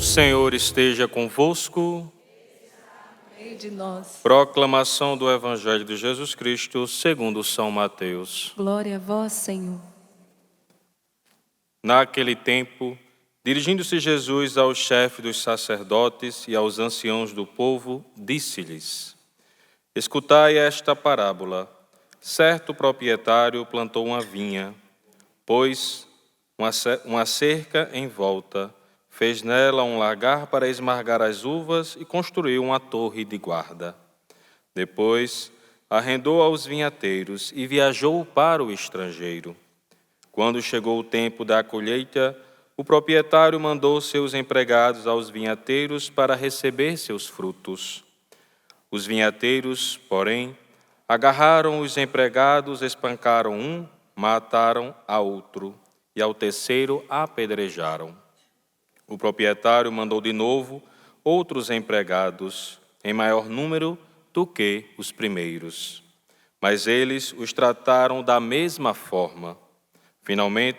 Senhor esteja convosco. Meio de nós. Proclamação do Evangelho de Jesus Cristo segundo São Mateus. Glória a vós, Senhor. Naquele tempo, dirigindo-se Jesus ao chefe dos sacerdotes e aos anciãos do povo, disse-lhes: Escutai esta parábola. Certo proprietário plantou uma vinha, pôs uma cerca em volta, fez nela um lagar para esmagar as uvas e construiu uma torre de guarda. Depois, arrendou aos vinhateiros e viajou para o estrangeiro. Quando chegou o tempo da colheita, o proprietário mandou seus empregados aos vinhateiros para receber seus frutos. Os vinhateiros, porém, agarraram os empregados, espancaram um, mataram a outro, e ao terceiro apedrejaram. O proprietário mandou de novo outros empregados, em maior número do que os primeiros. Mas eles os trataram da mesma forma. Finalmente,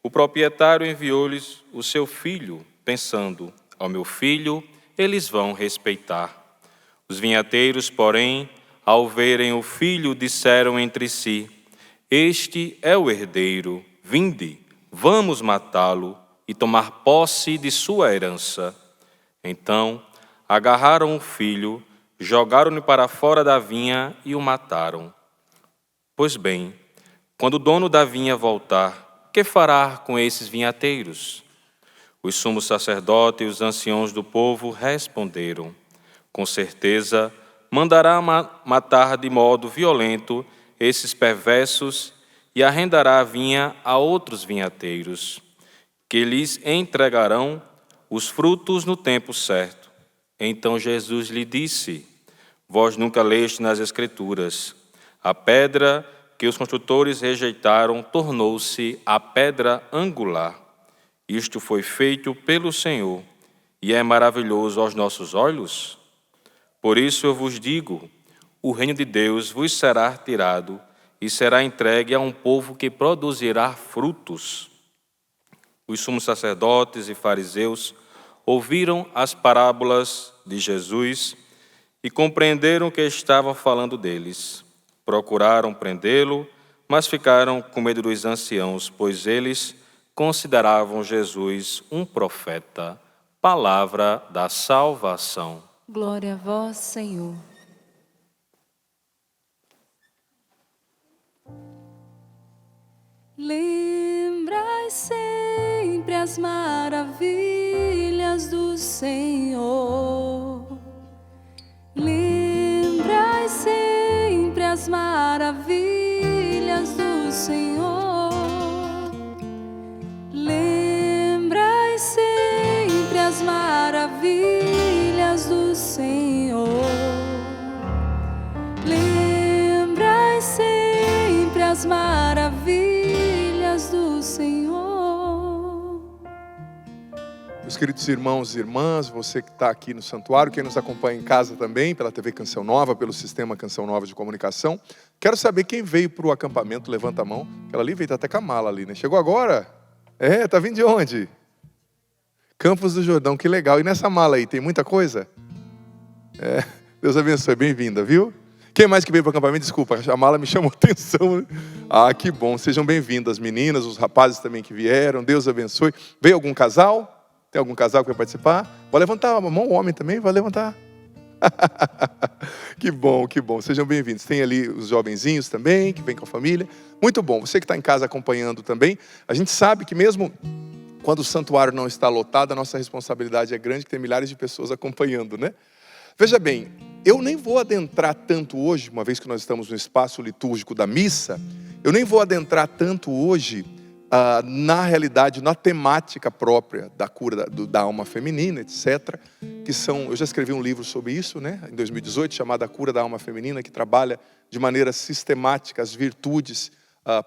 o proprietário enviou-lhes o seu filho, pensando: ao meu filho eles vão respeitar. Os vinhateiros, porém, ao verem o filho, disseram entre si: Este é o herdeiro, vinde, vamos matá-lo e tomar posse de sua herança. Então, agarraram o filho, jogaram-no para fora da vinha e o mataram. Pois bem, quando o dono da vinha voltar, que fará com esses vinhateiros? Os sumos sacerdotes e os anciãos do povo responderam: Com certeza, mandará matar de modo violento esses perversos e arrendará a vinha a outros vinhateiros, que lhes entregarão os frutos no tempo certo. Então Jesus lhe disse: Vós nunca leste nas Escrituras: a pedra que os construtores rejeitaram tornou-se a pedra angular. Isto foi feito pelo Senhor, e é maravilhoso aos nossos olhos? Por isso eu vos digo, o reino de Deus vos será tirado e será entregue a um povo que produzirá frutos. Os sumos sacerdotes e fariseus ouviram as parábolas de Jesus e compreenderam que estavam falando deles. Procuraram prendê-lo, mas ficaram com medo dos anciãos, pois eles consideravam Jesus um profeta. Palavra da salvação. Glória a vós, Senhor. Lembrai sempre as maravilhas do Senhor. Lembrai sempre as maravilhas do Senhor. Lembrai sempre as maravilhas do Senhor. Lembrai sempre as maravilhas do Senhor. Meus queridos irmãos e irmãs, você que está aqui no santuário, quem nos acompanha em casa também, pela TV Canção Nova, pelo Sistema Canção Nova de Comunicação, quero saber quem veio para o acampamento, levanta a mão. Aquela ali veio, tá até com a mala ali, né? Chegou agora? Tá vindo de onde? Campos do Jordão, que legal. E nessa mala aí, tem muita coisa? Deus abençoe, bem-vinda, viu? Quem mais que veio para o acampamento? Desculpa, a mala me chamou a atenção. Ah, que bom, sejam bem-vindas, meninas, os rapazes também que vieram, Deus abençoe. Veio algum casal? Tem algum casal que vai participar? Pode levantar a mão, o homem também, vai levantar. Que bom, sejam bem-vindos. Tem ali os jovenzinhos também, que vêm com a família. Muito bom, você que está em casa acompanhando também, a gente sabe que mesmo quando o santuário não está lotado, a nossa responsabilidade é grande, que tem milhares de pessoas acompanhando, né? Veja bem, eu nem vou adentrar tanto hoje, uma vez que nós estamos no espaço litúrgico da missa, eu nem vou adentrar tanto hoje na realidade, na temática própria da cura da alma feminina, etc. Eu já escrevi um livro sobre isso, né, em 2018, chamado A Cura da Alma Feminina, que trabalha de maneira sistemática as virtudes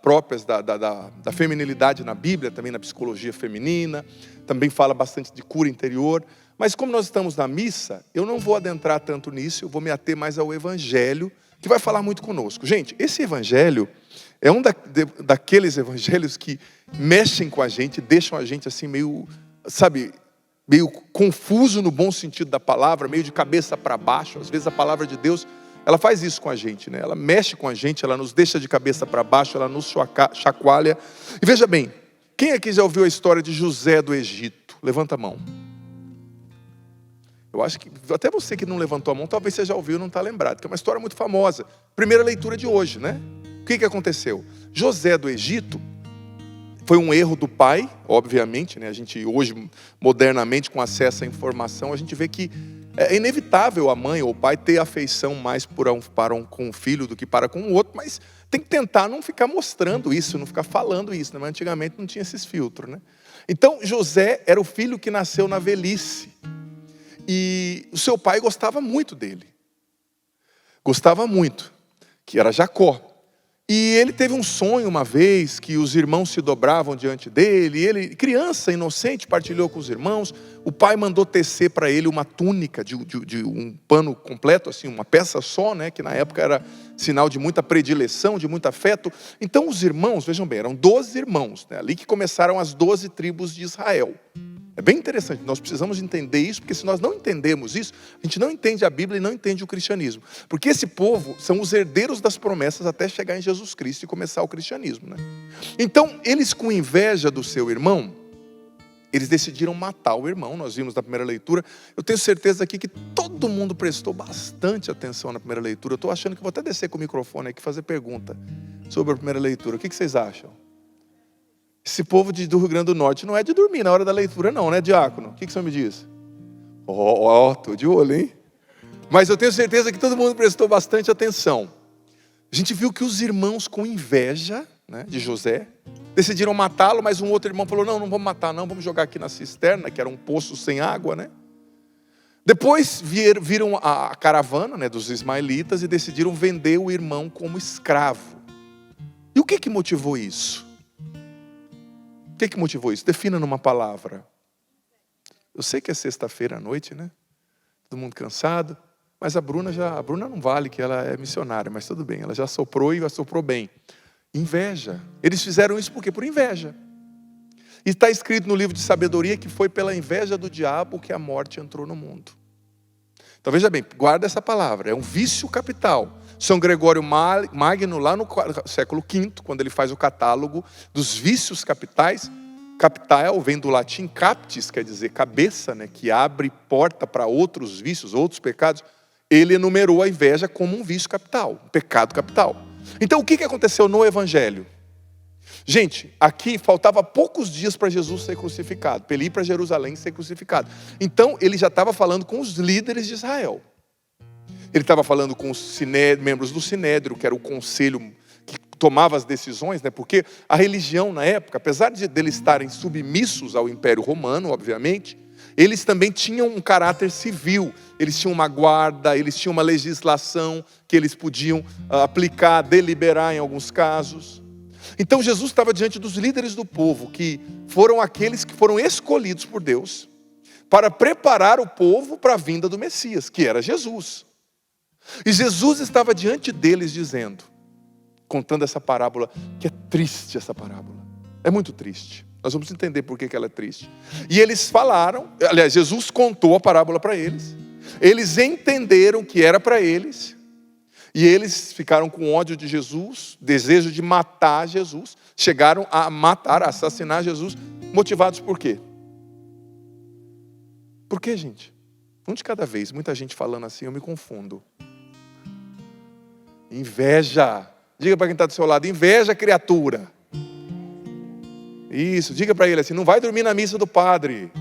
próprias da feminilidade na Bíblia, também na psicologia feminina, também fala bastante de cura interior. Mas como nós estamos na missa, eu não vou adentrar tanto nisso, eu vou me ater mais ao Evangelho, que vai falar muito conosco. Gente, esse Evangelho é um daqueles evangelhos que mexem com a gente, deixam a gente assim meio, sabe, meio confuso no bom sentido da palavra, meio de cabeça para baixo. Às vezes a palavra de Deus, ela faz isso com a gente, né? Ela mexe com a gente, ela nos deixa de cabeça para baixo, ela nos chacoalha. E veja bem, quem aqui já ouviu a história de José do Egito? Levanta a mão. Eu acho que até você que não levantou a mão, talvez você já ouviu e não está lembrado, que é uma história muito famosa. Primeira leitura de hoje, né? O que aconteceu? José do Egito foi um erro do pai, obviamente, né? A gente hoje, modernamente, com acesso à informação, a gente vê que é inevitável a mãe ou o pai ter afeição mais com o filho do que para com o outro, mas tem que tentar não ficar mostrando isso, não ficar falando isso, né? Mas antigamente não tinha esses filtros, né? Então, José era o filho que nasceu na velhice. E o seu pai gostava muito dele. Gostava muito, que era Jacó. E ele teve um sonho uma vez, que os irmãos se dobravam diante dele, e ele, criança, inocente, partilhou com os irmãos. O pai mandou tecer para ele uma túnica de um pano completo, assim, uma peça só, né, que na época era sinal de muita predileção, de muito afeto. Então os irmãos, vejam bem, eram 12 irmãos, né, ali que começaram as 12 tribos de Israel. É bem interessante, nós precisamos entender isso, porque se nós não entendemos isso, a gente não entende a Bíblia e não entende o cristianismo. Porque esse povo são os herdeiros das promessas até chegar em Jesus Cristo e começar o cristianismo, né? Então, eles com inveja do seu irmão, eles decidiram matar o irmão. Nós vimos na primeira leitura. Eu tenho certeza aqui que todo mundo prestou bastante atenção na primeira leitura. Eu estou achando que vou até descer com o microfone aqui e fazer pergunta sobre a primeira leitura. O que vocês acham? Esse povo do Rio Grande do Norte não é de dormir na hora da leitura não, né, diácono? O que o senhor me diz? Tô de olho, hein? Mas eu tenho certeza que todo mundo prestou bastante atenção. A gente viu que os irmãos com inveja, né, de José, decidiram matá-lo, mas um outro irmão falou, não vamos matar não, vamos jogar aqui na cisterna, que era um poço sem água, né? Depois viram a caravana, né, dos ismaelitas e decidiram vender o irmão como escravo. E o que motivou isso? O que motivou isso? Defina numa palavra. Eu sei que é sexta-feira à noite, né? Todo mundo cansado. Mas a Bruna não vale, que ela é missionária, mas tudo bem. Ela já soprou e assoprou bem. Inveja. Eles fizeram isso por quê? Por inveja. E está escrito no livro de sabedoria que foi pela inveja do diabo que a morte entrou no mundo. Então veja bem, guarda essa palavra. É um vício capital. São Gregório Magno, lá no século V, quando ele faz o catálogo dos vícios capitais, capital vem do latim captis, quer dizer cabeça, né, que abre porta para outros vícios, outros pecados. Ele enumerou a inveja como um vício capital, um pecado capital. Então o que aconteceu no Evangelho? Gente, aqui faltava poucos dias para Jesus ser crucificado, para ele ir para Jerusalém e ser crucificado. Então ele já estava falando com os líderes de Israel. Ele estava falando com os membros do Sinédrio, que era o conselho que tomava as decisões, né? Porque a religião na época, apesar de eles estarem submissos ao Império Romano, obviamente, eles também tinham um caráter civil. Eles tinham uma guarda, eles tinham uma legislação que eles podiam aplicar, deliberar em alguns casos. Então Jesus estava diante dos líderes do povo, que foram aqueles que foram escolhidos por Deus para preparar o povo para a vinda do Messias, que era Jesus. E Jesus estava diante deles dizendo, contando essa parábola, que é triste essa parábola. É muito triste. Nós vamos entender por que ela é triste. E eles falaram, aliás, Jesus contou a parábola para eles. Eles entenderam que era para eles. E eles ficaram com ódio de Jesus, desejo de matar Jesus. Chegaram a matar, a assassinar Jesus. Motivados por quê? Por quê, gente? Um de cada vez. Muita gente falando assim, eu me confundo. Inveja. Diga para quem está do seu lado, inveja, criatura. Isso, diga para ele assim, não vai dormir na missa do padre.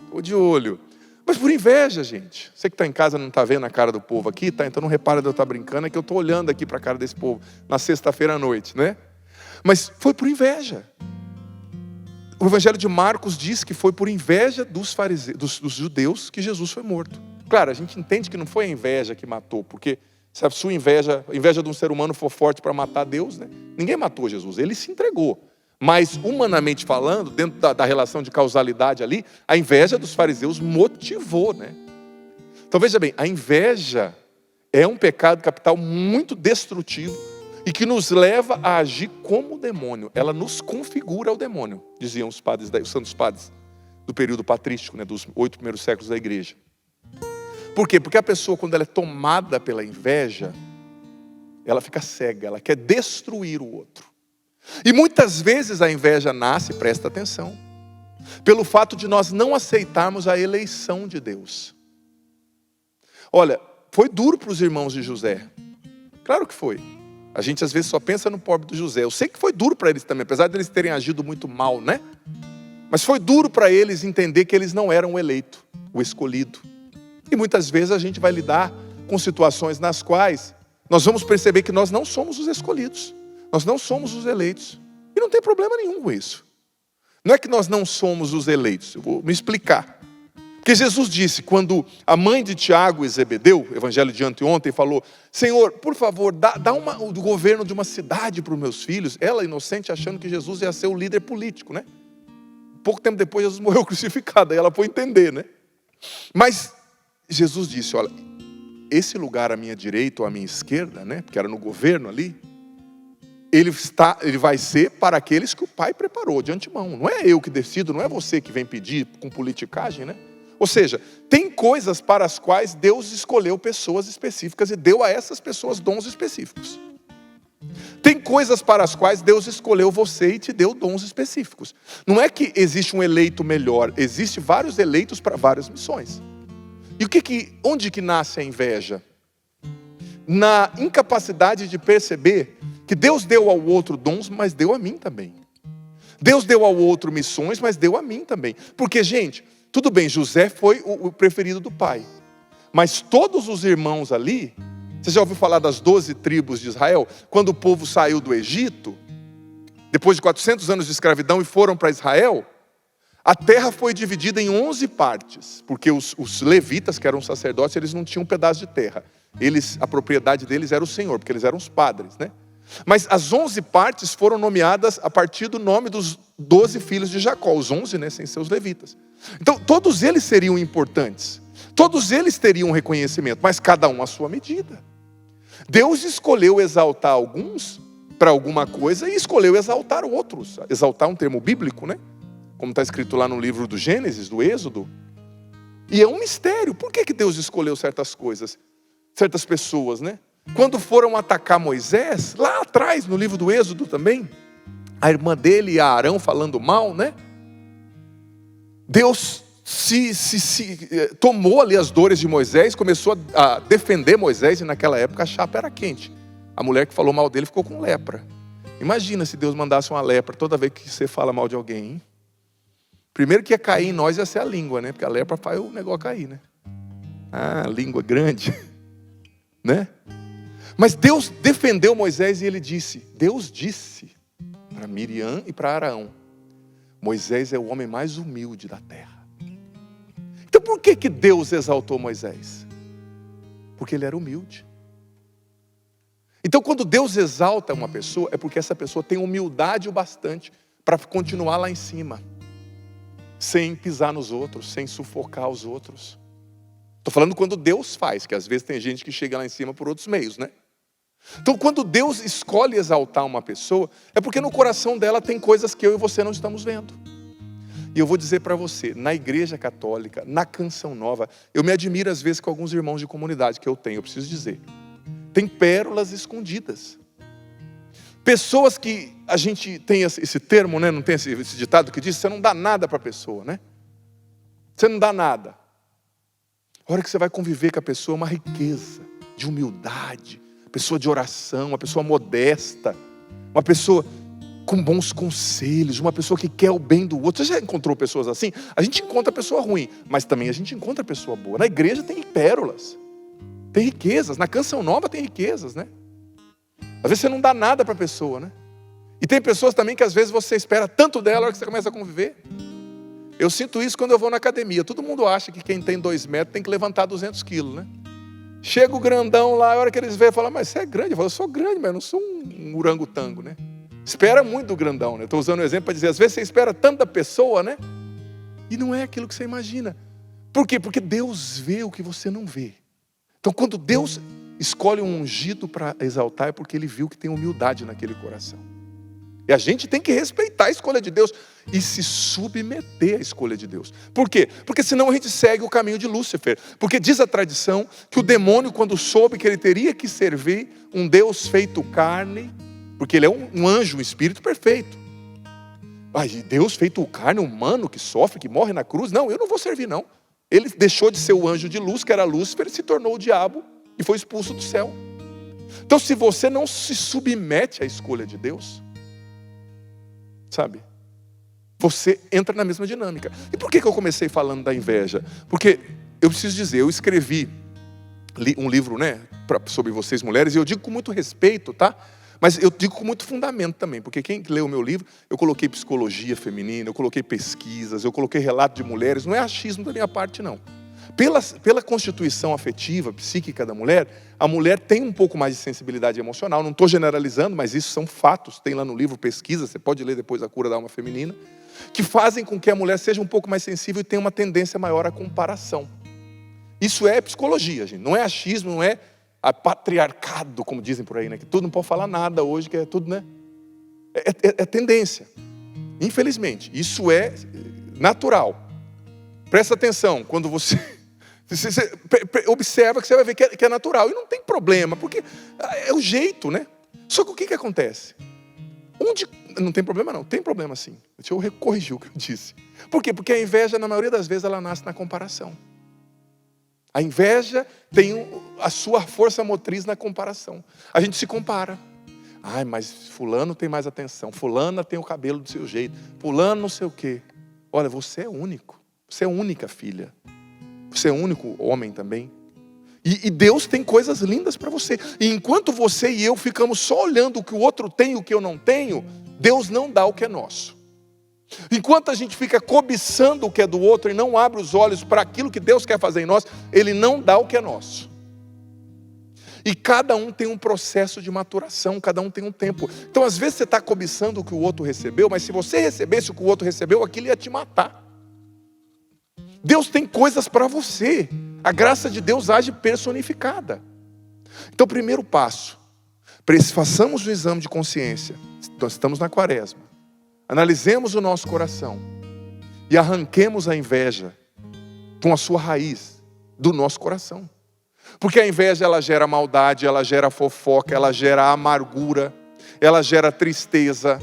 Estou de olho. Mas por inveja, gente. Você que está em casa não está vendo a cara do povo aqui, tá? Então não repara de eu estar brincando, é que eu estou olhando aqui para a cara desse povo na sexta-feira à noite, né? Mas foi por inveja. O Evangelho de Marcos diz que foi por inveja dos fariseus, dos judeus que Jesus foi morto. Claro, a gente entende que não foi a inveja que matou, porque se a sua inveja de um ser humano for forte para matar Deus, né? Ninguém matou Jesus, ele se entregou. Mas, humanamente falando, dentro da relação de causalidade ali, a inveja dos fariseus motivou, né? Então veja bem, a inveja é um pecado capital muito destrutivo e que nos leva a agir como o demônio. Ela nos configura ao demônio, diziam os santos padres do período patrístico, né, dos 8 primeiros séculos da igreja. Por quê? Porque a pessoa, quando ela é tomada pela inveja, ela fica cega, ela quer destruir o outro. E muitas vezes a inveja nasce, presta atenção, pelo fato de nós não aceitarmos a eleição de Deus. Olha, foi duro para os irmãos de José. Claro que foi. A gente às vezes só pensa no pobre do José. Eu sei que foi duro para eles também, apesar de eles terem agido muito mal, né? Mas foi duro para eles entender que eles não eram o eleito, o escolhido. E muitas vezes a gente vai lidar com situações nas quais nós vamos perceber que nós não somos os escolhidos. Nós não somos os eleitos. E não tem problema nenhum com isso. Não é que nós não somos os eleitos. Eu vou me explicar. Porque Jesus disse, quando a mãe de Tiago e Zebedeu, evangelho de anteontem, falou: Senhor, por favor, dá o governo de uma cidade para os meus filhos. Ela, inocente, achando que Jesus ia ser o líder político, né? Pouco tempo depois, Jesus morreu crucificado. Aí ela foi entender, né? Mas Jesus disse: olha, esse lugar à minha direita ou à minha esquerda, né? Porque era no governo ali, ele vai ser para aqueles que o Pai preparou de antemão. Não é eu que decido, não é você que vem pedir com politicagem, né? Ou seja, tem coisas para as quais Deus escolheu pessoas específicas e deu a essas pessoas dons específicos. Tem coisas para as quais Deus escolheu você e te deu dons específicos. Não é que existe um eleito melhor, existe vários eleitos para várias missões. E onde que nasce a inveja? Na incapacidade de perceber que Deus deu ao outro dons, mas deu a mim também. Deus deu ao outro missões, mas deu a mim também. Porque, gente, tudo bem, José foi o preferido do pai. Mas todos os irmãos ali, você já ouviu falar das 12 tribos de Israel? Quando o povo saiu do Egito, depois de 400 anos de escravidão e foram para Israel, a terra foi dividida em 11 partes. Porque os levitas, que eram sacerdotes, eles não tinham um pedaço de terra. A propriedade deles era o Senhor, porque eles eram os padres, né? Mas as 11 partes foram nomeadas a partir do nome dos 12 filhos de Jacó. Os 11, né, sem ser os levitas. Então, todos eles seriam importantes. Todos eles teriam reconhecimento, mas cada um à sua medida. Deus escolheu exaltar alguns para alguma coisa e escolheu exaltar outros. Exaltar é um termo bíblico, né? Como está escrito lá no livro do Gênesis, do Êxodo. E é um mistério. Por que Deus escolheu certas coisas? Certas pessoas, né? Quando foram atacar Moisés, lá atrás, no livro do Êxodo também, a irmã dele e a Arão falando mal, né? Deus tomou ali as dores de Moisés, começou a defender Moisés, e naquela época a chapa era quente. A mulher que falou mal dele ficou com lepra. Imagina se Deus mandasse uma lepra toda vez que você fala mal de alguém, hein? Primeiro que ia cair em nós ia ser a língua, né? Porque a lepra faz o negócio cair, né? Ah, língua grande, né? Mas Deus defendeu Moisés e ele disse, Deus disse para Miriam e para Arão: Moisés é o homem mais humilde da terra. Então por que Deus exaltou Moisés? Porque ele era humilde. Então quando Deus exalta uma pessoa, é porque essa pessoa tem humildade o bastante para continuar lá em cima, sem pisar nos outros, sem sufocar os outros. Estou falando quando Deus faz, que às vezes tem gente que chega lá em cima por outros meios, né? Então quando Deus escolhe exaltar uma pessoa, é porque no coração dela tem coisas que eu e você não estamos vendo. E eu vou dizer para você, na igreja católica, na Canção Nova, eu me admiro às vezes com alguns irmãos de comunidade que eu preciso dizer. Tem pérolas escondidas. Pessoas que a gente tem esse termo, né? Não tem esse ditado que diz, você não dá nada para a pessoa, né? Você não dá nada. A hora que você vai conviver com a pessoa, é uma riqueza de humildade, pessoa de oração, uma pessoa modesta, uma pessoa com bons conselhos, uma pessoa que quer o bem do outro. Você já encontrou pessoas assim? A gente encontra pessoa ruim, mas também a gente encontra pessoa boa. Na igreja tem pérolas, tem riquezas. Na Canção Nova tem riquezas, né? Às vezes você não dá nada para a pessoa, né? E tem pessoas também que às vezes você espera tanto dela na hora que você começa a conviver. Eu sinto isso quando eu vou na academia. Todo mundo acha que quem tem 2 metros tem que levantar 200 quilos, né? Chega o grandão lá, a hora que eles veem, falam, mas você é grande. Eu falo, eu sou grande, mas eu não sou um orangotango, né? Espera muito do grandão, né? Estou usando o exemplo para dizer, às vezes você espera tanto da pessoa, né? E não é aquilo que você imagina. Por quê? Porque Deus vê o que você não vê. Então quando Deus escolhe um ungido para exaltar, é porque Ele viu que tem humildade naquele coração. E a gente tem que respeitar a escolha de Deus. e se submeter à escolha de Deus. Por quê? Porque senão a gente segue o caminho de Lúcifer. Porque diz a tradição que o demônio, quando soube que ele teria que servir um Deus feito carne, porque ele é um anjo, um espírito perfeito. Deus feito carne, humano, que sofre, que morre na cruz? Não, eu não vou servir não. Ele deixou de ser o anjo de luz, que era Lúcifer, e se tornou o diabo e foi expulso do céu. Então, se você não se submete à escolha de Deus, sabe, você entra na mesma dinâmica. E por que eu comecei falando da inveja? Porque eu preciso dizer, eu escrevi um livro, né, sobre vocês mulheres, e eu digo com muito respeito, tá? Mas eu digo com muito fundamento também, porque quem leu o meu livro, eu coloquei psicologia feminina, eu coloquei pesquisas, eu coloquei relato de mulheres, não é achismo da minha parte, não. Pela constituição afetiva, psíquica da mulher, a mulher tem um pouco mais de sensibilidade emocional. Não estou generalizando, mas isso são fatos. Tem lá no livro pesquisa, você pode ler depois A Cura da Alma Feminina, que fazem com que a mulher seja um pouco mais sensível e tenha uma tendência maior à comparação. Isso é psicologia, gente. Não é achismo, não é patriarcado, como dizem por aí, né? Que tudo não pode falar nada hoje, que é tudo, né? É tendência. Infelizmente, isso é natural. Presta atenção, quando você observa que você vai ver que é natural. E não tem problema, porque é o jeito, né? Só que o que acontece? Não tem problema não, tem problema sim. Deixa eu corrigir o que eu disse. Por quê? Porque a inveja, na maioria das vezes, ela nasce na comparação. A inveja tem a sua força motriz na comparação. A gente se compara. Mas fulano tem mais atenção, fulana tem o cabelo do seu jeito, fulano não sei o quê. Olha, você é único. Você é única filha. Você é único homem também. E Deus tem coisas lindas para você. E enquanto você e eu ficamos só olhando o que o outro tem e o que eu não tenho, Deus não dá o que é nosso. Enquanto a gente fica cobiçando o que é do outro e não abre os olhos para aquilo que Deus quer fazer em nós, Ele não dá o que é nosso. E cada um tem um processo de maturação, cada um tem um tempo. Então às vezes você está cobiçando o que o outro recebeu, mas se você recebesse o que o outro recebeu, aquilo ia te matar. Deus tem coisas para você. A graça de Deus age personificada. Então, primeiro passo, façamos um exame de consciência. Nós estamos na quaresma. Analisemos o nosso coração e arranquemos a inveja com a sua raiz do nosso coração. Porque a inveja, ela gera maldade, ela gera fofoca, ela gera amargura, ela gera tristeza.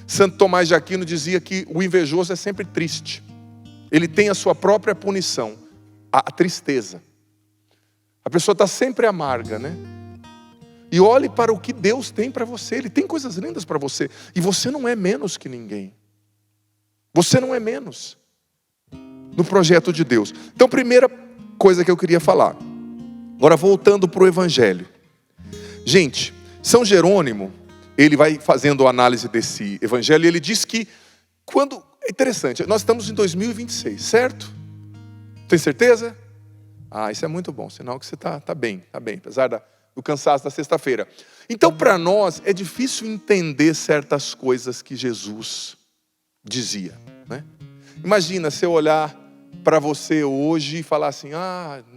Santo Tomás de Aquino dizia que o invejoso é sempre triste. Ele tem a sua própria punição, a tristeza. A pessoa está sempre amarga, né? E olhe para o que Deus tem para você. Ele tem coisas lindas para você. E você não é menos que ninguém. Você não é menos no projeto de Deus. Então, primeira coisa que eu queria falar. Agora, voltando para o Evangelho. Gente, São Jerônimo, ele vai fazendo a análise desse Evangelho e ele diz que é interessante, nós estamos em 2026, certo? Tem certeza? Isso é muito bom, sinal que você está bem, apesar do cansaço da sexta-feira. Então, para nós, é difícil entender certas coisas que Jesus dizia, né? Imagina você olhar para você hoje e falar assim,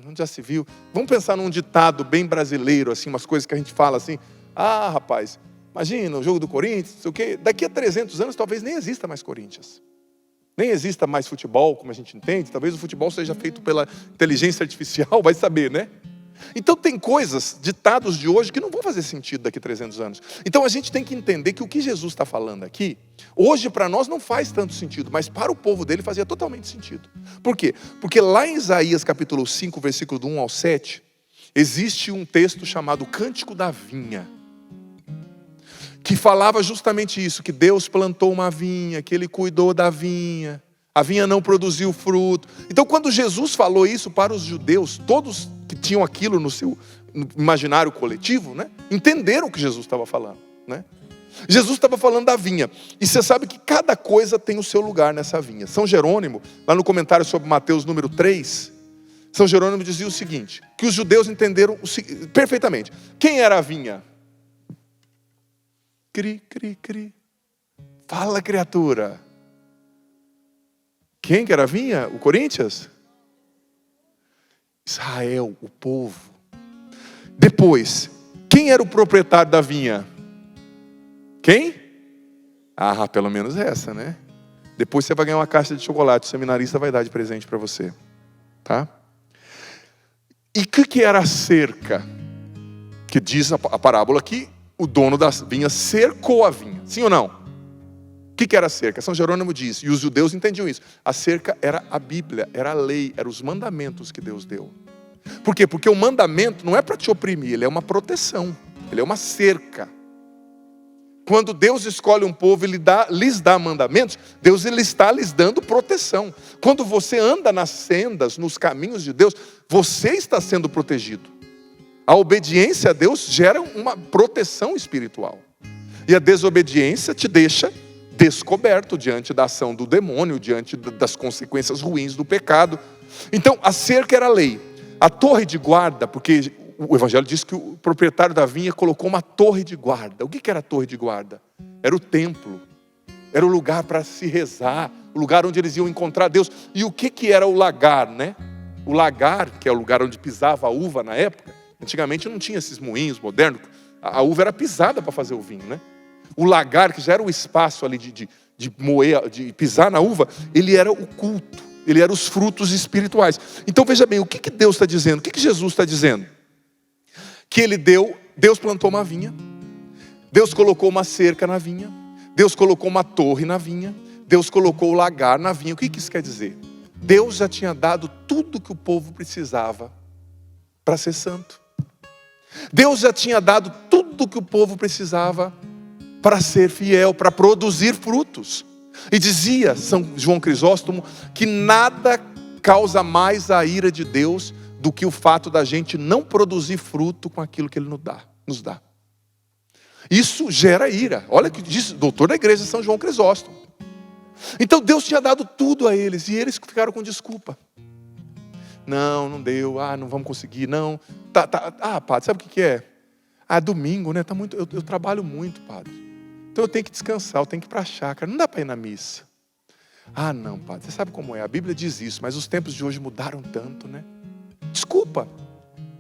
não já se viu. Vamos pensar num ditado bem brasileiro, assim, umas coisas que a gente fala assim, rapaz, imagina o jogo do Corinthians, não sei o quê. Daqui a 300 anos talvez nem exista mais Corinthians. Nem exista mais futebol, como a gente entende. Talvez o futebol seja feito pela inteligência artificial, vai saber, né? Então tem coisas, ditados de hoje, que não vão fazer sentido daqui a 300 anos. Então a gente tem que entender que o que Jesus está falando aqui, hoje para nós não faz tanto sentido, mas para o povo dele fazia totalmente sentido. Por quê? Porque lá em Isaías capítulo 5, versículo do 1 ao 7, existe um texto chamado Cântico da Vinha, que falava justamente isso, que Deus plantou uma vinha, que Ele cuidou da vinha, a vinha não produziu fruto. Então quando Jesus falou isso para os judeus, todos que tinham aquilo no seu imaginário coletivo, né, entenderam o que Jesus estava falando, né? Jesus estava falando da vinha, e você sabe que cada coisa tem o seu lugar nessa vinha. São Jerônimo, lá no comentário sobre Mateus número 3, São Jerônimo dizia o seguinte, que os judeus entenderam perfeitamente. Quem era a vinha? Cri, cri, cri. Fala, criatura. Quem que era a vinha? O Corinthians? Israel, o povo. Depois, quem era o proprietário da vinha? Quem? Pelo menos essa, né? Depois você vai ganhar uma caixa de chocolate, o seminarista vai dar de presente para você. Tá? E o que era a cerca? Que diz a parábola que o dono da vinha cercou a vinha. Sim ou não? O que era a cerca? São Jerônimo diz, e os judeus entendiam isso. A cerca era a Bíblia, era a lei, eram os mandamentos que Deus deu. Por quê? Porque o mandamento não é para te oprimir, ele é uma proteção, ele é uma cerca. Quando Deus escolhe um povo e lhes dá mandamentos, Deus ele está lhes dando proteção. Quando você anda nas sendas, nos caminhos de Deus, você está sendo protegido. A obediência a Deus gera uma proteção espiritual. E a desobediência te deixa descoberto diante da ação do demônio, diante das consequências ruins do pecado. Então, a cerca era a lei. A torre de guarda, porque o Evangelho diz que o proprietário da vinha colocou uma torre de guarda. O que era a torre de guarda? Era o templo. Era o lugar para se rezar, o lugar onde eles iam encontrar Deus. E o que era o lagar, né? O lagar, que é o lugar onde pisava a uva na época. Antigamente não tinha esses moinhos modernos. A uva era pisada para fazer o vinho, né? O lagar, que já era o espaço ali de moer, de pisar na uva, ele era o culto, ele era os frutos espirituais. Então veja bem, o que Deus está dizendo? O que Jesus está dizendo? Que Deus plantou uma vinha, Deus colocou uma cerca na vinha, Deus colocou uma torre na vinha, Deus colocou o lagar na vinha. O que isso quer dizer? Deus já tinha dado tudo que o povo precisava para ser santo. Deus já tinha dado tudo que o povo precisava para ser fiel, para produzir frutos. E dizia São João Crisóstomo que nada causa mais a ira de Deus do que o fato da gente não produzir fruto com aquilo que Ele nos dá. Isso gera ira. Olha o que diz o doutor da igreja São João Crisóstomo. Então Deus tinha dado tudo a eles e eles ficaram com desculpa. Não deu, não vamos conseguir, não. Padre, sabe o que é? Domingo, né? Eu trabalho muito, padre. Então eu tenho que descansar, eu tenho que ir para a chácara. Não dá para ir na missa. Não, padre, você sabe como é. A Bíblia diz isso, mas os tempos de hoje mudaram tanto, né? Desculpa.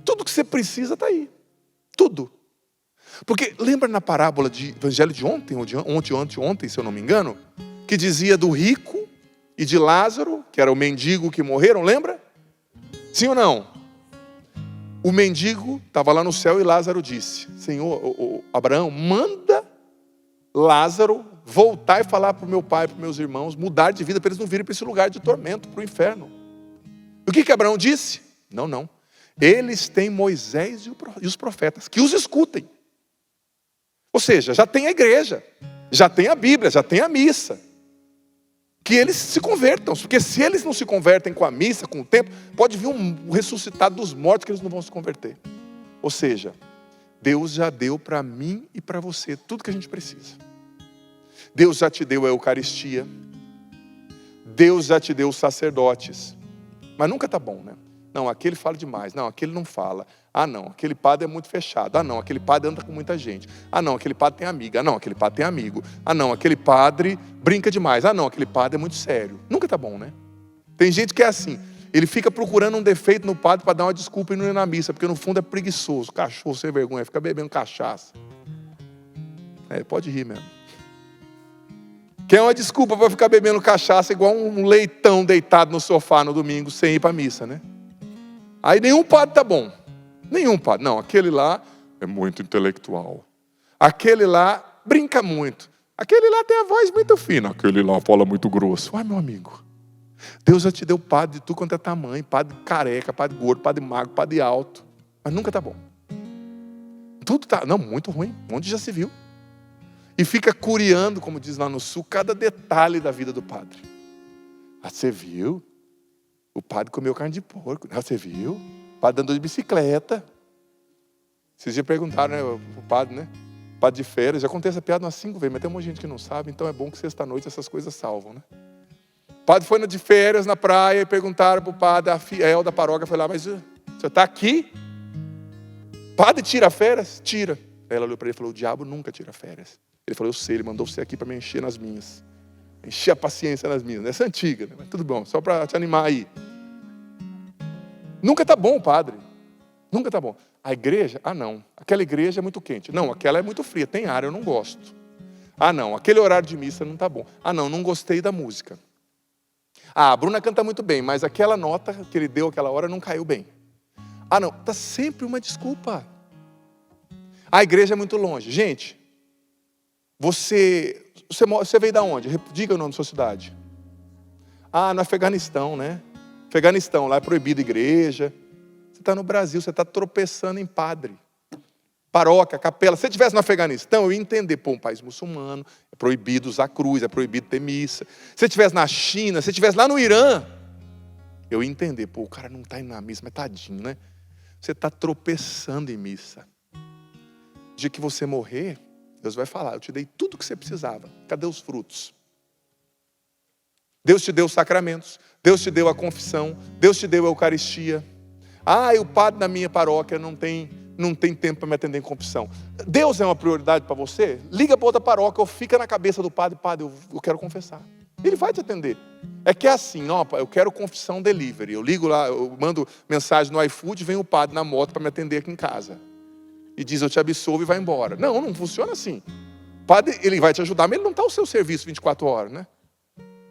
Tudo que você precisa está aí. Tudo. Porque lembra na parábola de Evangelho de ontem, ou de ontem, se eu não me engano, que dizia do rico e de Lázaro, que era o mendigo que morreram, lembra? Sim ou não? O mendigo estava lá no céu e Lázaro disse, Senhor, Abraão, manda Lázaro voltar e falar para o meu pai, para os meus irmãos, mudar de vida para eles não virem para esse lugar de tormento, para o inferno. O que Abraão disse? Não. Eles têm Moisés e os profetas, que os escutem. Ou seja, já tem a igreja, já tem a Bíblia, já tem a missa. Que eles se convertam, porque se eles não se convertem com a missa, com o tempo, pode vir um ressuscitado dos mortos que eles não vão se converter. Ou seja, Deus já deu para mim e para você tudo que a gente precisa. Deus já te deu a Eucaristia. Deus já te deu os sacerdotes. Mas nunca está bom, né? Não, aquele fala demais. Não, aquele não fala. Não, aquele padre é muito fechado. Não, aquele padre anda com muita gente. Não, aquele padre tem amiga. Não, aquele padre tem amigo. Não, aquele padre brinca demais. Não, aquele padre é muito sério. Nunca está bom, né? Tem gente que é assim. Ele fica procurando um defeito no padre para dar uma desculpa e não ir na missa, porque no fundo é preguiçoso, cachorro sem vergonha, fica bebendo cachaça. Pode rir mesmo. Quer uma desculpa para ficar bebendo cachaça igual um leitão deitado no sofá no domingo sem ir para a missa, né? Aí nenhum padre tá bom. Nenhum padre. Não, aquele lá é muito intelectual. Aquele lá brinca muito. Aquele lá tem a voz muito fina. Aquele lá fala muito grosso. Meu amigo. Deus já te deu padre de tudo quanto é tamanho. Padre careca, padre gordo, padre magro, padre alto. Mas nunca tá bom. Tudo tá, muito ruim. Onde já se viu. E fica curiando, como diz lá no sul, cada detalhe da vida do padre. Você viu? O padre comeu carne de porco. Você viu? O padre andou de bicicleta. Esses dias perguntaram, né, o padre, né? O padre de férias. Já contei essa piada umas 5 vezes, mas tem um monte de gente que não sabe, então é bom que sexta-noite essas coisas salvam, né? O padre foi de férias na praia e perguntaram para o padre, a fiel da paróquia foi lá, mas o senhor está aqui? Padre tira férias? Tira. Aí ela olhou para ele e falou, o diabo nunca tira férias. Ele falou, eu sei, ele mandou você aqui para me encher nas minhas. Encher a paciência nas minhas. Essa é antiga, né? Mas tudo bom, só para te animar aí. Nunca está bom, padre. Nunca está bom. A igreja? Não. Aquela igreja é muito quente. Não, aquela é muito fria. Tem ar, eu não gosto. Ah, não, aquele horário de missa não está bom. Ah, não gostei da música. Ah, a Bruna canta muito bem, mas aquela nota que ele deu aquela hora não caiu bem. Ah, não, está sempre uma desculpa. A igreja é muito longe. Gente, você veio de onde? Diga o nome da sua cidade. Ah, no Afeganistão, né? Afeganistão, lá é proibido igreja. Você está no Brasil, você está tropeçando em padre. Paróquia, capela. Se você estivesse no Afeganistão, eu ia entender. Pô, um país muçulmano, é proibido usar cruz, é proibido ter missa. Se você estivesse na China, se você estivesse lá no Irã, eu ia entender. Pô, o cara não está indo na missa, mas tadinho, né? Você está tropeçando em missa. No dia que você morrer, Deus vai falar, eu te dei tudo o que você precisava. Cadê os frutos? Deus te deu os sacramentos, Deus te deu a confissão, Deus te deu a Eucaristia. Ah, e o padre da minha paróquia não tem tempo para me atender em confissão. Deus é uma prioridade para você? Liga para outra paróquia ou fica na cabeça do padre, eu quero confessar. Ele vai te atender. É que é assim, ó, eu quero confissão delivery. Eu ligo lá, eu mando mensagem no iFood, vem o padre na moto para me atender aqui em casa. E diz, eu te absolvo e vai embora. Não funciona assim. O padre, ele vai te ajudar, mas ele não está ao seu serviço 24 horas, né?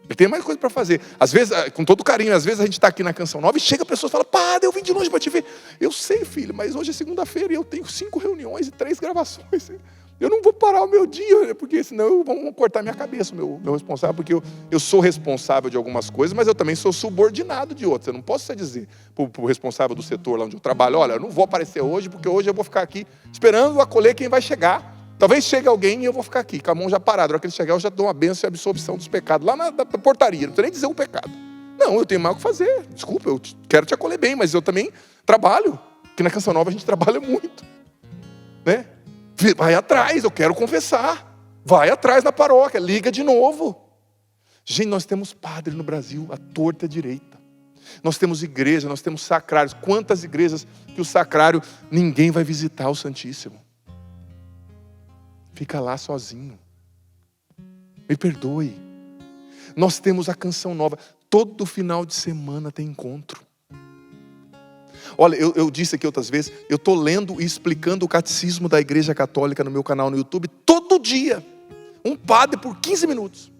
Ele tem mais coisa para fazer. Às vezes, com todo carinho, às vezes a gente está aqui na Canção Nova e chega a pessoa e fala, padre, eu vim de longe para te ver. Eu sei, filho, mas hoje é segunda-feira e eu tenho 5 reuniões e 3 gravações. Eu não vou parar o meu dia, porque senão vão cortar minha cabeça, o meu responsável, porque eu sou responsável de algumas coisas, mas eu também sou subordinado de outras. Eu não posso dizer para o responsável do setor lá onde eu trabalho, olha, eu não vou aparecer hoje, porque hoje eu vou ficar aqui esperando acolher quem vai chegar. Talvez chegue alguém e eu vou ficar aqui, com a mão já parada. Na hora que ele chegar, eu já dou uma bênção e absolvição dos pecados. Lá na portaria, não precisa nem dizer o pecado. Não, eu tenho mais o que fazer. Desculpa, eu quero te acolher bem, mas eu também trabalho. Porque na Canção Nova a gente trabalha muito. Né? Vai atrás, eu quero confessar. Vai atrás na paróquia, liga de novo. Gente, nós temos padre no Brasil, à torta e à direita. Nós temos igreja, nós temos sacrários. Quantas igrejas que o sacrário, ninguém vai visitar o Santíssimo. Fica lá sozinho. Me perdoe. Nós temos a Canção Nova. Todo final de semana tem encontro. Olha, eu disse aqui outras vezes, eu estou lendo e explicando o catecismo da Igreja Católica no meu canal no YouTube, todo dia. Um padre por 15 minutos.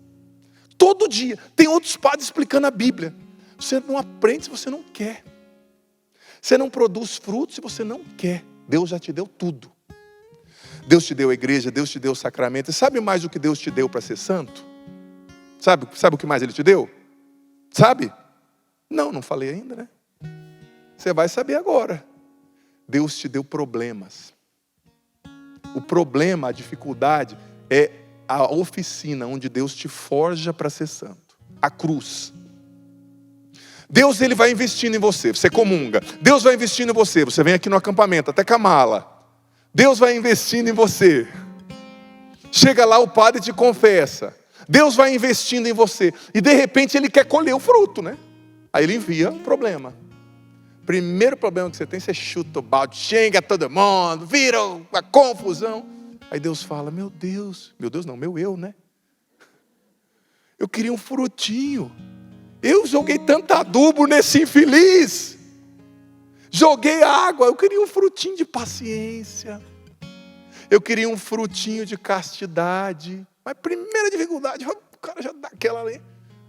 Todo dia. Tem outros padres explicando a Bíblia. Você não aprende se você não quer. Você não produz frutos se você não quer. Deus já te deu tudo. Deus te deu a igreja, Deus te deu o sacramento. E sabe mais o que Deus te deu para ser santo? Sabe o que mais Ele te deu? Sabe? Não falei ainda, né? Você vai saber agora. Deus te deu problemas. O problema, a dificuldade, é a oficina onde Deus te forja para ser santo. A cruz. Deus, Ele vai investindo em você. Você comunga. Deus vai investindo em você. Você vem aqui no acampamento, até com a mala. Deus vai investindo em você. Chega lá, o padre te confessa. Deus vai investindo em você. E de repente Ele quer colher o fruto, né? Aí Ele envia o problema. Primeiro problema que você tem, você chuta o balde, xinga todo mundo, vira uma confusão. Aí Deus fala, meu Deus não, meu eu, né? Eu queria um frutinho. Eu joguei tanto adubo nesse infeliz. Joguei água, eu queria um frutinho de paciência. Eu queria um frutinho de castidade. Mas primeira dificuldade, o cara já dá aquela ali.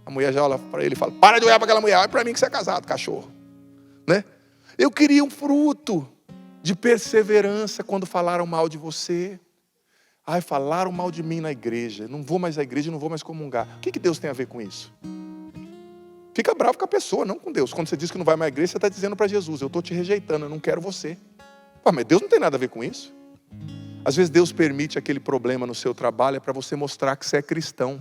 A mulher já olha para ele e fala, para de olhar para aquela mulher, olha para mim que você é casado, cachorro. Né? Eu queria um fruto de perseverança quando falaram mal de você. Ai, falaram mal de mim na igreja. Não vou mais à igreja, não vou mais comungar. O que Deus tem a ver com isso? Fica bravo com a pessoa, não com Deus. Quando você diz que não vai mais à igreja, você está dizendo para Jesus, eu estou te rejeitando, eu não quero você. Pô, mas Deus não tem nada a ver com isso. Às vezes Deus permite aquele problema no seu trabalho, é para você mostrar que você é cristão.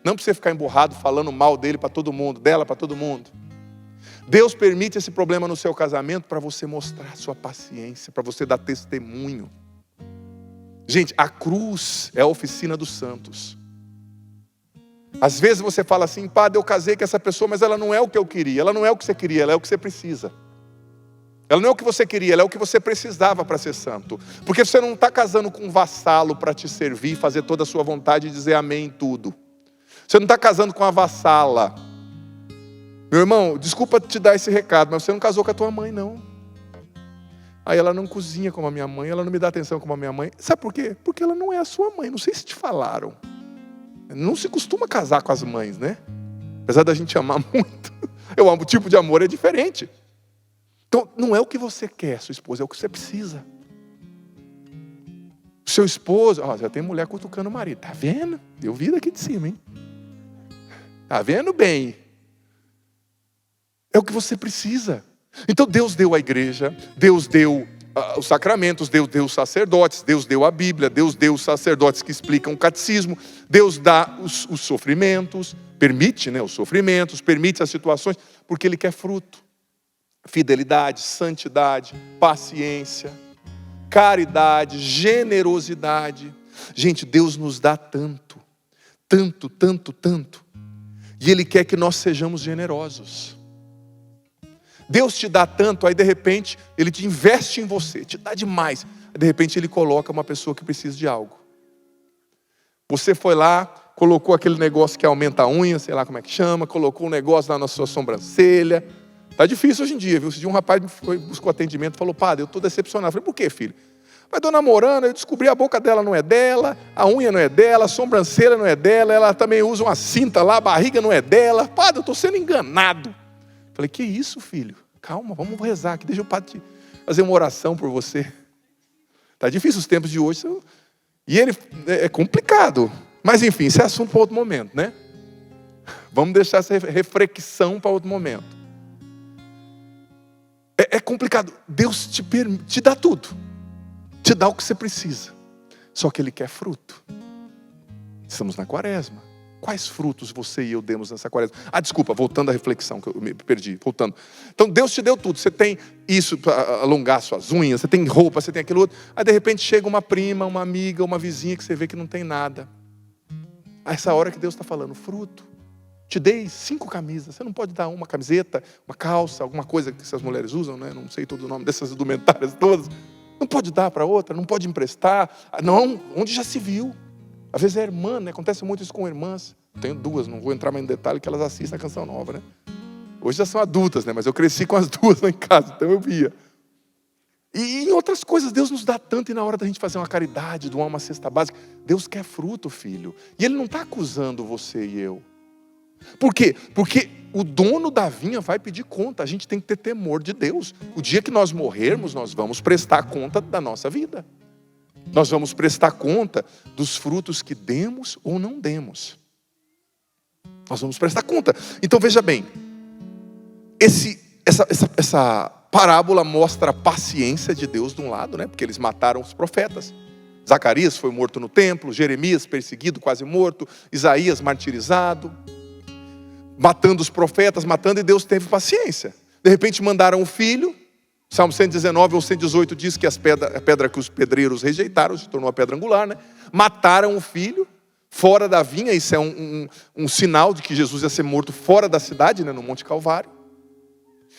Não para você ficar emburrado falando mal dele para todo mundo, dela para todo mundo. Deus permite esse problema no seu casamento para você mostrar sua paciência, para você dar testemunho. Gente, a cruz é a oficina dos santos. Às vezes você fala assim, padre, eu casei com essa pessoa, mas ela não é o que eu queria. Ela não é o que você queria, ela é o que você precisa. Ela não é o que você queria, ela é o que você precisava para ser santo. Porque você não está casando com um vassalo para te servir, fazer toda a sua vontade e dizer amém em tudo. Você não está casando com uma vassala. Meu irmão, desculpa te dar esse recado, mas você não casou com a tua mãe, não. Aí ela não cozinha como a minha mãe, ela não me dá atenção como a minha mãe. Sabe por quê? Porque ela não é a sua mãe. Não sei se te falaram. Não se costuma casar com as mães, né? Apesar da gente amar muito. O tipo de amor é diferente. Então, não é o que você quer, sua esposa, é o que você precisa. O seu esposo, já tem mulher cutucando o marido. Tá vendo? Eu vi daqui de cima, hein? Tá vendo bem? É o que você precisa. Então Deus deu a igreja, Deus deu os sacramentos, Deus deu os sacerdotes, Deus deu a Bíblia, Deus deu os sacerdotes que explicam o catecismo, Deus dá os sofrimentos, permite, os sofrimentos, permite as situações, porque Ele quer fruto. Fidelidade, santidade, paciência, caridade, generosidade. Gente, Deus nos dá tanto, tanto, tanto, tanto. E Ele quer que nós sejamos generosos. Deus te dá tanto, aí de repente Ele te investe em você, te dá demais. Aí, de repente Ele coloca uma pessoa que precisa de algo. Você foi lá, colocou aquele negócio que aumenta a unha, sei lá como é que chama, colocou um negócio lá na sua sobrancelha. Tá difícil hoje em dia, viu? Esse dia um rapaz buscou atendimento e falou: padre, eu estou decepcionado. Eu falei: por quê, filho? Mas estou namorando, eu descobri a boca dela não é dela, a unha não é dela, a sobrancelha não é dela, ela também usa uma cinta lá, a barriga não é dela. Padre, eu estou sendo enganado. Falei: que isso, filho? Calma, vamos rezar aqui, deixa o padre fazer uma oração por você. Tá difícil os tempos de hoje. E ele é complicado. Mas enfim, isso é assunto para outro momento, né? Vamos deixar essa reflexão para outro momento. É complicado. Deus te dá tudo. Te dá o que você precisa. Só que Ele quer fruto. Estamos na quaresma. Quais frutos você e eu demos nessa quaresma? Desculpa, voltando à reflexão, que eu me perdi. Voltando. Então Deus te deu tudo. Você tem isso para alongar suas unhas, você tem roupa, você tem aquilo outro. Aí de repente chega uma prima, uma amiga, uma vizinha que você vê que não tem nada. A essa hora que Deus está falando, fruto. Te dei 5 camisas. Você não pode dar uma camiseta, uma calça, alguma coisa que essas mulheres usam, né? Não sei todo o nome dessas indumentárias todas. Não pode dar para outra, não pode emprestar. Não, onde já se viu. Às vezes é irmã, né? Acontece muito isso com irmãs. Tenho 2, não vou entrar mais no detalhe, que elas assistem a Canção Nova, né? Hoje já são adultas, né? Mas eu cresci com as 2 lá em casa, então eu via. E em outras coisas, Deus nos dá tanto, e na hora da gente fazer uma caridade, doar uma cesta básica, Deus quer fruto, filho. E Ele não está acusando você e eu. Por quê? Porque o dono da vinha vai pedir conta. A gente tem que ter temor de Deus. O dia que nós morrermos, nós vamos prestar conta da nossa vida. Nós vamos prestar conta dos frutos que demos ou não demos. Nós vamos prestar conta. Então veja bem, essa parábola mostra a paciência de Deus de um lado, né? Porque eles mataram os profetas. Zacarias foi morto no templo, Jeremias perseguido, quase morto, Isaías martirizado, matando os profetas, e Deus teve paciência. De repente mandaram o filho. Salmo 119 ou 118 diz que a pedra que os pedreiros rejeitaram se tornou a pedra angular, né? Mataram o filho fora da vinha. Isso é um sinal de que Jesus ia ser morto fora da cidade, né? No Monte Calvário.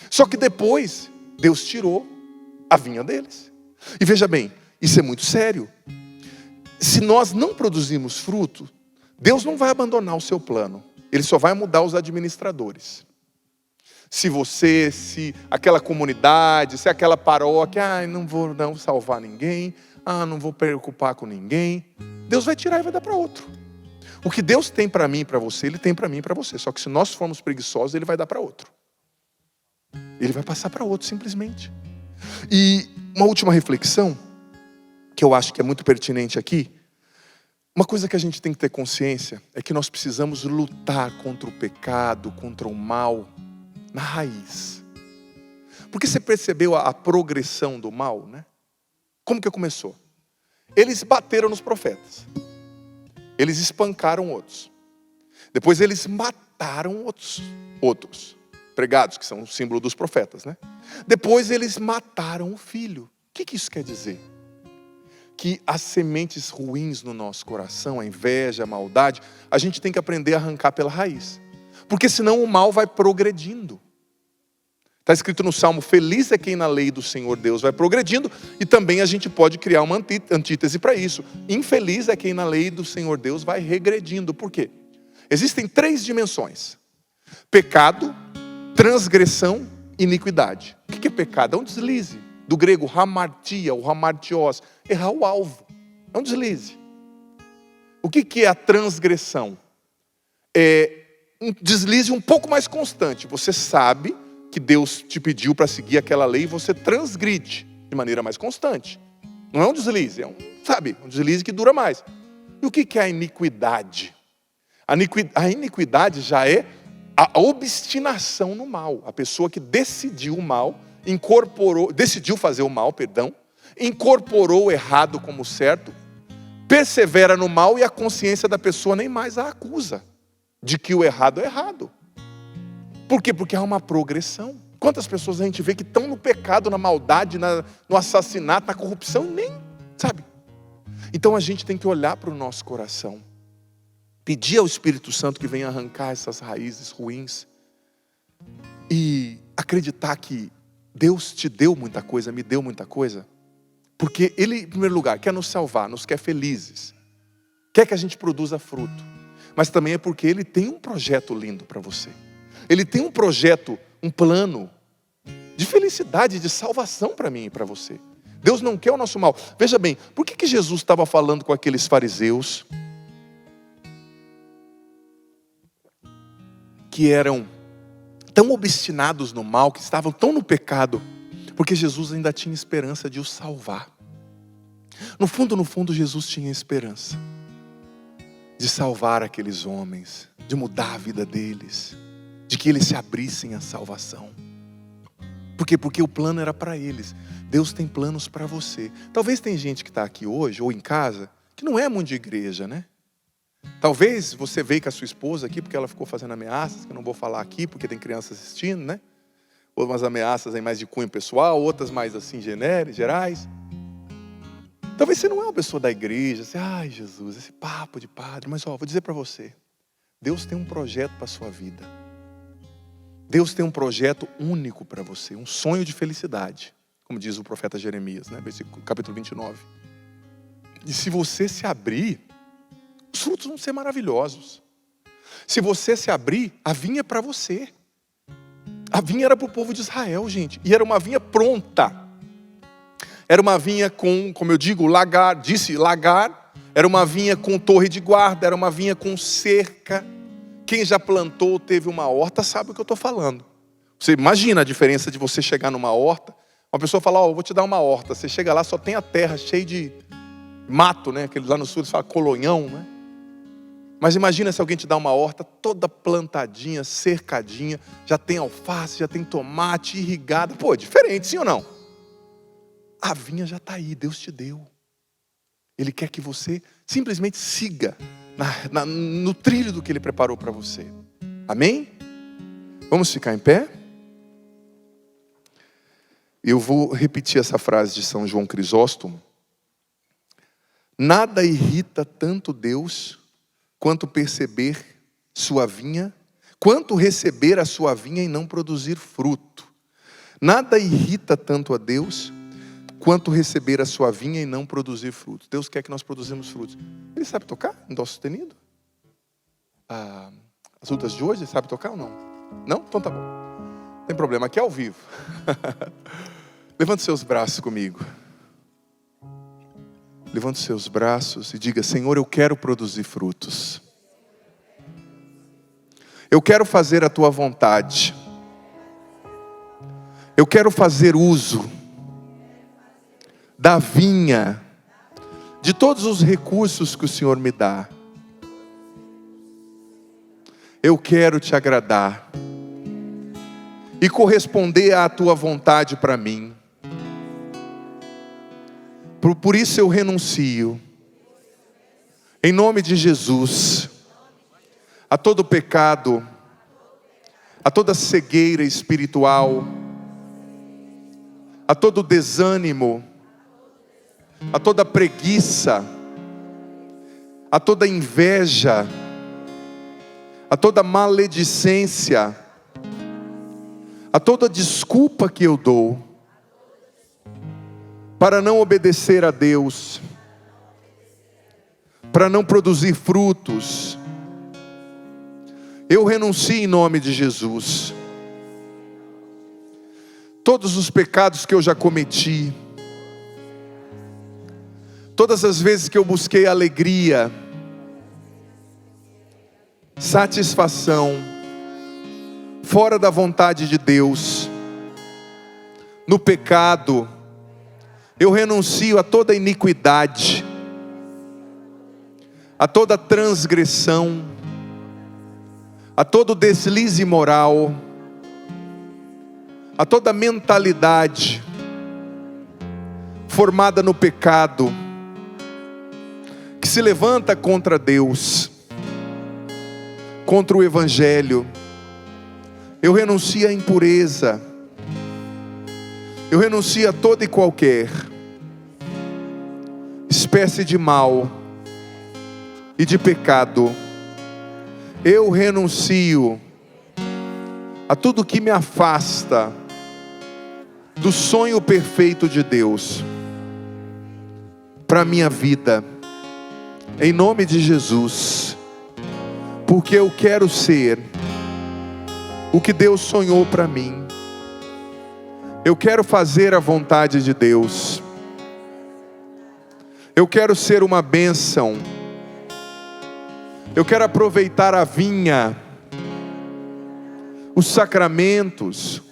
Só que depois Deus tirou a vinha deles. E veja bem, isso é muito sério. Se nós não produzimos fruto, Deus não vai abandonar o seu plano. Ele só vai mudar os administradores. Se aquela comunidade, se aquela paróquia, não vou não salvar ninguém, não vou preocupar com ninguém, Deus vai tirar e vai dar para outro. O que Deus tem para mim e para você, Ele tem para mim e para você. Só que se nós formos preguiçosos, Ele vai dar para outro. Ele vai passar para outro simplesmente. E uma última reflexão, que eu acho que é muito pertinente aqui. Uma coisa que a gente tem que ter consciência é que nós precisamos lutar contra o pecado, contra o mal, na raiz. Porque você percebeu a progressão do mal, né? Como que começou? Eles bateram nos profetas. Eles espancaram outros. Depois eles mataram outros pregados, que são o símbolo dos profetas, né? Depois eles mataram o filho. O que isso quer dizer? Que as sementes ruins no nosso coração, a inveja, a maldade, a gente tem que aprender a arrancar pela raiz. Porque senão o mal vai progredindo. Está escrito no Salmo, feliz é quem na lei do Senhor Deus vai progredindo. E também a gente pode criar uma antítese para isso. Infeliz é quem na lei do Senhor Deus vai regredindo. Por quê? Existem 3 dimensões. Pecado, transgressão, iniquidade. O que é pecado? É um deslize. do grego hamartia, ou hamartios, errar o alvo. É um deslize. O que é a transgressão? É um deslize um pouco mais constante. Você sabe que Deus te pediu para seguir aquela lei e você transgride de maneira mais constante. Não é um deslize, é um deslize que dura mais. E o que é a iniquidade? A iniquidade já é a obstinação no mal. A pessoa que decidiu o mal, decidiu fazer o mal, incorporou o errado como certo, persevera no mal e a consciência da pessoa nem mais a acusa de que o errado é errado. Por quê? Porque há uma progressão. Quantas pessoas a gente vê que estão no pecado, na maldade, no assassinato, na corrupção, nem sabe. Então a gente tem que olhar para o nosso coração, pedir ao Espírito Santo que venha arrancar essas raízes ruins e acreditar que Deus te deu muita coisa, me deu muita coisa, porque Ele, em primeiro lugar, quer nos salvar, nos quer felizes, quer que a gente produza fruto, mas também é porque Ele tem um projeto lindo para você. Ele tem um projeto, um plano de felicidade, de salvação para mim e para você. Deus não quer o nosso mal. Veja bem, por que Jesus estava falando com aqueles fariseus que eram tão obstinados no mal, que estavam tão no pecado? Porque Jesus ainda tinha esperança de os salvar. No fundo, Jesus tinha esperança de salvar aqueles homens, de mudar a vida deles, de que eles se abrissem à salvação. Por quê? Porque o plano era para eles. Deus tem planos para você. Talvez tem gente que está aqui hoje, ou em casa, que não é muito de igreja, né? Talvez você veio com a sua esposa aqui porque ela ficou fazendo ameaças, que eu não vou falar aqui porque tem criança assistindo, né? Ou umas ameaças aí mais de cunho pessoal, outras mais assim gerais. Talvez você não é uma pessoa da igreja, assim, ai Jesus, esse papo de padre. Mas vou dizer para você, Deus tem um projeto para a sua vida. Deus tem um projeto único para você, um sonho de felicidade, como diz o profeta Jeremias, né? Capítulo 29. E se você se abrir, os frutos vão ser maravilhosos. Se você se abrir, a vinha é para você. A vinha era para o povo de Israel, gente. E era uma vinha pronta. Era uma vinha com, como eu digo, lagar. Era uma vinha com torre de guarda. Era uma vinha com cerca. Quem já plantou, teve uma horta, sabe o que eu estou falando. Você imagina a diferença de você chegar numa horta. Uma pessoa fala, eu vou te dar uma horta. Você chega lá, só tem a terra cheia de mato, né? Aquele lá no sul, eles falam colonhão, né? Mas imagina se alguém te dá uma horta toda plantadinha, cercadinha, já tem alface, já tem tomate, irrigada. Pô, é diferente, sim ou não? A vinha já está aí, Deus te deu. Ele quer que você simplesmente siga no trilho do que Ele preparou para você. Amém? Vamos ficar em pé? Eu vou repetir essa frase de São João Crisóstomo. Nada irrita tanto Deus quanto receber a sua vinha e não produzir fruto. Nada irrita tanto a Deus quanto receber a sua vinha e não produzir frutos. Deus quer que nós produzimos frutos. Ele sabe tocar em dó sustenido? As lutas de hoje, ele sabe tocar ou não? Não? Então tá bom. Não tem problema, aqui é ao vivo. Levante seus braços comigo. Levante seus braços e diga, Senhor, eu quero produzir frutos. Eu quero fazer a tua vontade. Eu quero fazer uso da vinha, de todos os recursos que o Senhor me dá. Eu quero te agradar e corresponder à tua vontade para mim. Por isso eu renuncio, em nome de Jesus, a todo pecado, a toda cegueira espiritual, a todo desânimo, a toda preguiça, a toda inveja, a toda maledicência, a toda desculpa que eu dou para não obedecer a Deus, para não produzir frutos. Eu renuncio em nome de Jesus. todos os pecados que eu já cometi, todas as vezes que eu busquei alegria, satisfação, fora da vontade de Deus, no pecado, eu renuncio a toda iniquidade, a toda transgressão, a todo deslize moral, a toda mentalidade formada no pecado, que se levanta contra Deus, contra o Evangelho. Eu renuncio à impureza, eu renuncio a toda e qualquer espécie de mal e de pecado. Eu renuncio a tudo que me afasta do sonho perfeito de Deus para a minha vida, em nome de Jesus, porque eu quero ser o que Deus sonhou para mim. Eu quero fazer a vontade de Deus. Eu quero ser uma bênção. Eu quero aproveitar a vinha, os sacramentos,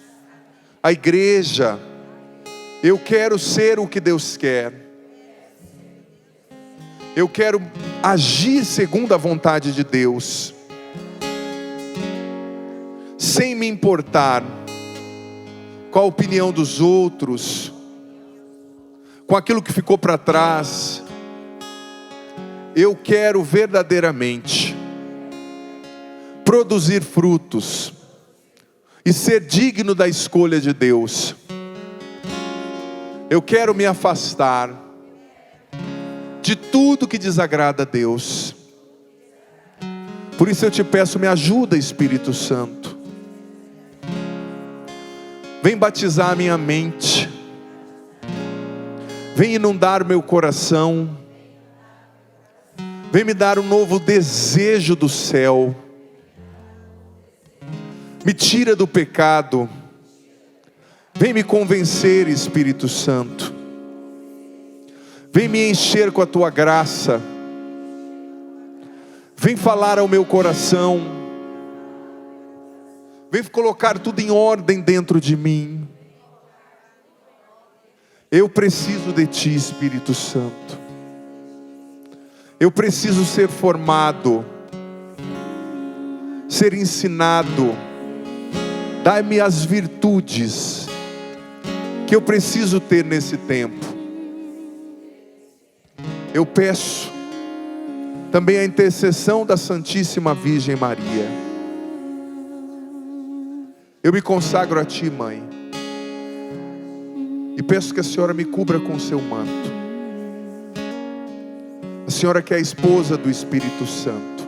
a igreja. Eu quero ser o que Deus quer. Eu quero agir segundo a vontade de Deus, sem me importar com a opinião dos outros, com aquilo que ficou para trás. Eu quero verdadeiramente produzir frutos e ser digno da escolha de Deus. Eu quero me afastar de tudo que desagrada a Deus. Por isso eu te peço, me ajuda, Espírito Santo. Vem batizar a minha mente, vem inundar o meu coração, vem me dar um novo desejo do céu. Me tira do pecado. Vem me convencer, Espírito Santo. Vem me encher com a tua graça. Vem falar ao meu coração. Vem colocar tudo em ordem dentro de mim. Eu preciso de ti, Espírito Santo. Eu preciso ser formado, ser ensinado. Dai-me as virtudes que eu preciso ter nesse tempo. Eu peço também a intercessão da Santíssima Virgem Maria. Eu me consagro a ti, Mãe, e peço que a Senhora me cubra com o seu manto. A Senhora que é a esposa do Espírito Santo,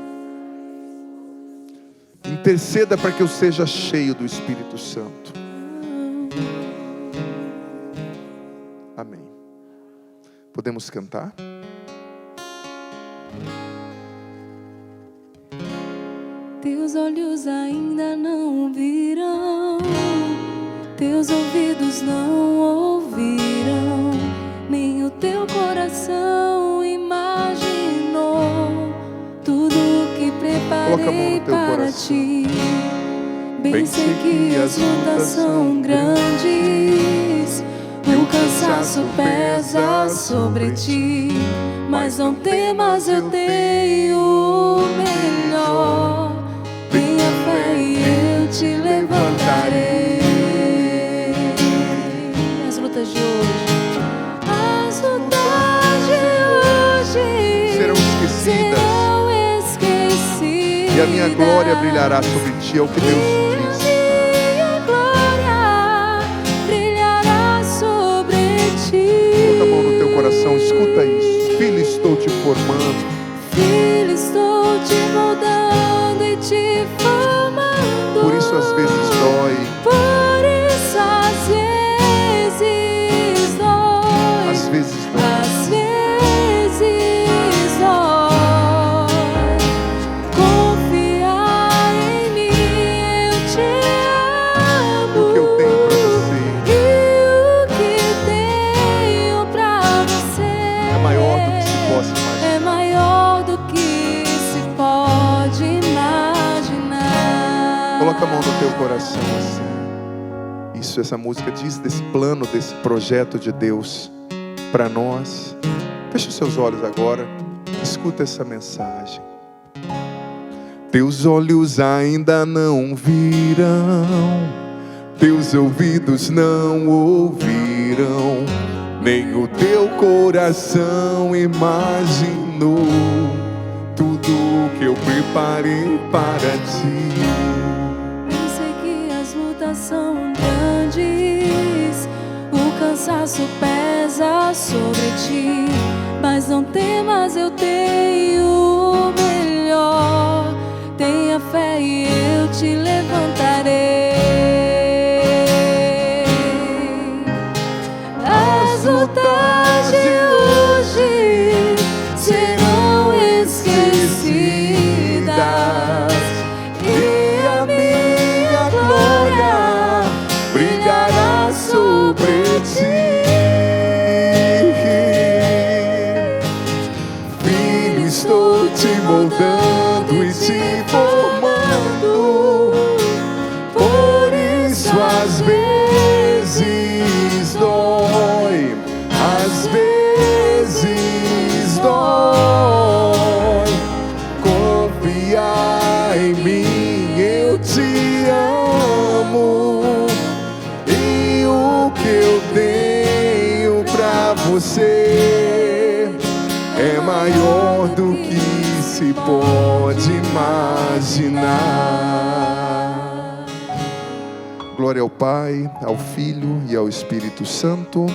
interceda para que eu seja cheio do Espírito Santo. Amém. Podemos cantar? Teus olhos ainda não viram, teus ouvidos não ouviram, nem o teu coração imaginou tudo o que preparei para ti. Bem sei que as lutas são grandes, o cansaço pesa sobre ti, mas não temas, eu tenho o melhor. Tenha fé e eu te levantarei. As lutas de hoje, as lutas de hoje Serão esquecidas, e a minha glória brilhará sobre ti, é o que Deus diz. Minha glória brilhará sobre ti. Coloca a mão no teu coração, escuta isso. Filho, estou te formando. Filho, estou te moldando e te formando. Por isso às vezes dói. Por isso às vezes dói. Às vezes dói. Às vezes dói. Confiar em mim, eu Coloca a mão no teu coração assim. Isso, essa música diz desse plano, desse projeto de Deus para nós. Feche os seus olhos agora. Escuta essa mensagem. Teus olhos ainda não viram, teus ouvidos não ouviram, nem o teu coração imaginou tudo que eu preparei para ti. Eu sei que as lutas são grandes, o cansaço pesa sobre ti, mas não temas, eu tenho o melhor. Tenha fé e eu te levantarei. As lutas de hoje serão esquecidas e a minha glória brilhará sobre ti. Filho, estou te moldando e te formando, por isso às vezes dói, às vezes dói. Confia em mim, eu te amo, e o que eu tenho pra você é maior do que se pode imaginar. Glória ao Pai, ao Filho e ao Espírito Santo.